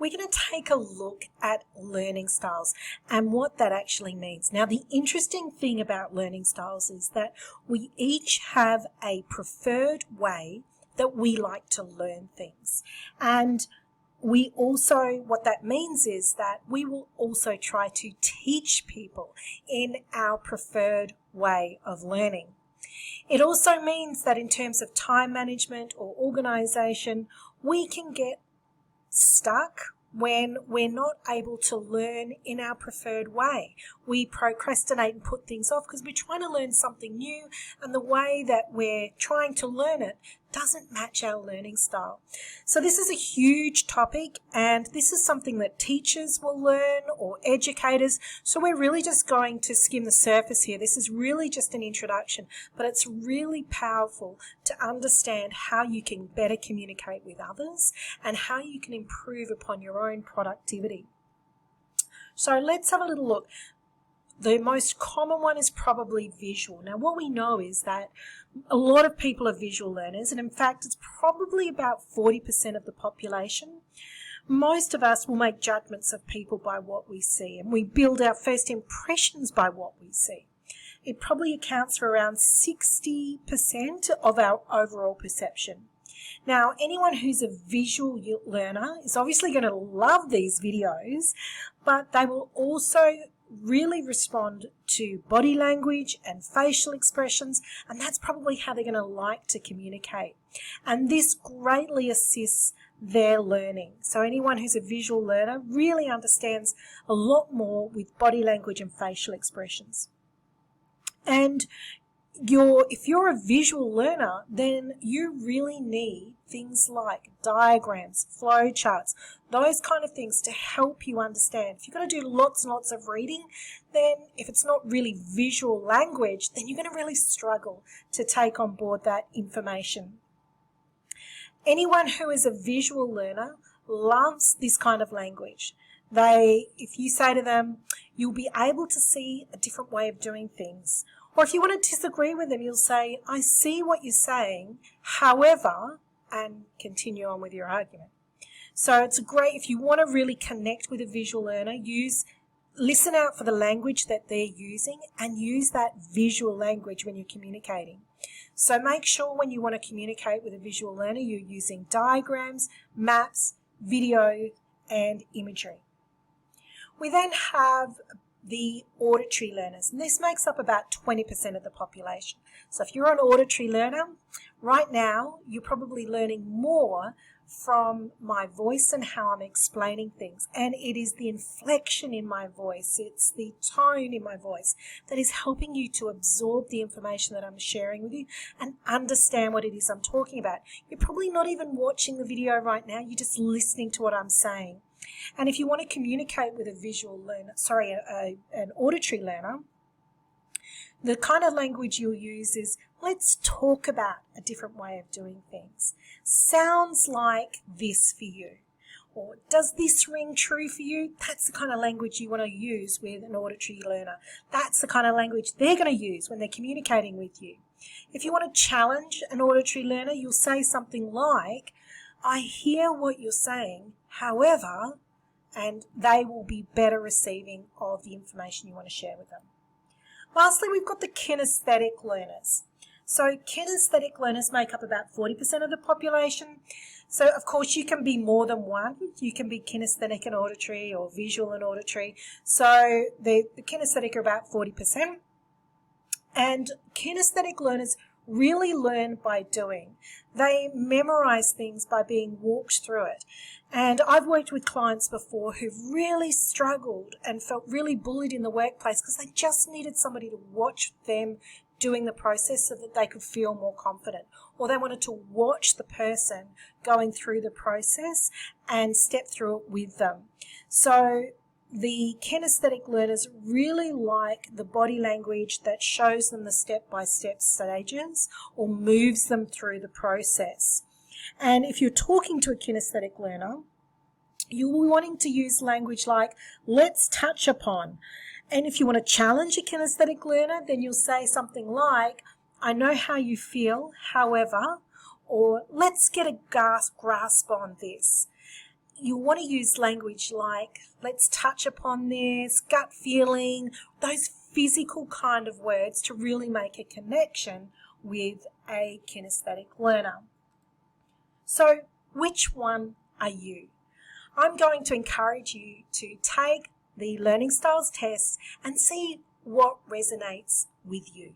we're going to take a look at learning styles and what that actually means. Now, the interesting thing about learning styles is that we each have a preferred way that we like to learn things. And we also, what that means is that we will also try to teach people in our preferred way of learning. It also means that in terms of time management or organisation, we can get stuck when we're not able to learn in our preferred way. We procrastinate and put things off because we're trying to learn something new, and the way that we're trying to learn it doesn't match our learning style. So this is a huge topic, and this is something that teachers will learn or educators. So we're really just going to skim the surface here. This is really just an introduction, but it's really powerful to understand how you can better communicate with others and how you can improve upon your own productivity. So let's have a little look. The most common one is probably visual. Now, what we know is that a lot of people are visual learners, and in fact, it's probably about 40% of the population. Most of us will make judgments of people by what we see, and we build our first impressions by what we see. It probably accounts for around 60% of our overall perception. Now, anyone who's a visual learner is obviously going to love these videos, but they will also really respond to body language and facial expressions, and that's probably how they're going to like to communicate. And this greatly assists their learning. So anyone who's a visual learner really understands a lot more with body language and facial expressions. And if you're a visual learner, then you really need things like diagrams, flow charts, those kind of things to help you understand. If you've got to do lots and lots of reading, then if it's not really visual language, then you're going to really struggle to take on board that information. Anyone who is a visual learner loves this kind of language. If you say to them, you'll be able to see a different way of doing things. Or if you want to disagree with them, you'll say, I see what you're saying, however, and continue on with your argument. So it's great if you want to really connect with a visual learner, listen out for the language that they're using and use that visual language when you're communicating. So make sure when you want to communicate with a visual learner, you're using diagrams, maps, video, and imagery. We then have the auditory learners, and this makes up about 20% of the population. So if you're an auditory learner, right now you're probably learning more from my voice and how I'm explaining things, and it is the inflection in my voice, it's the tone in my voice that is helping you to absorb the information that I'm sharing with you and understand what it is I'm talking about. You're probably not even watching the video right now, you're just listening to what I'm saying. And if you want to communicate with an auditory learner, the kind of language you'll use is, let's talk about a different way of doing things. Sounds like this for you. Or does this ring true for you? That's the kind of language you want to use with an auditory learner. That's the kind of language they're going to use when they're communicating with you. If you want to challenge an auditory learner, you'll say something like, I hear what you're saying, however, and they will be better receiving of the information you want to share with them. Lastly, we've got the kinesthetic learners. So kinesthetic learners make up about 40% of the population. So of course you can be more than one. You can be kinesthetic and auditory or visual and auditory. So the kinesthetic are about 40%. And kinesthetic learners really learn by doing. They memorize things by being walked through it. And I've worked with clients before who've really struggled and felt really bullied in the workplace because they just needed somebody to watch them doing the process so that they could feel more confident, or they wanted to watch the person going through the process and step through it with them. So the kinesthetic learners really like the body language that shows them the step-by-step stages or moves them through the process. And if you're talking to a kinesthetic learner, you'll be wanting to use language like, let's touch upon. And if you want to challenge a kinesthetic learner, then you'll say something like, I know how you feel, however, or let's get a grasp on this. you want to use language like, let's touch upon this, gut feeling, those physical kind of words to really make a connection with a kinesthetic learner. So which one are you? I'm going to encourage you to take the Learning Styles test and see what resonates with you.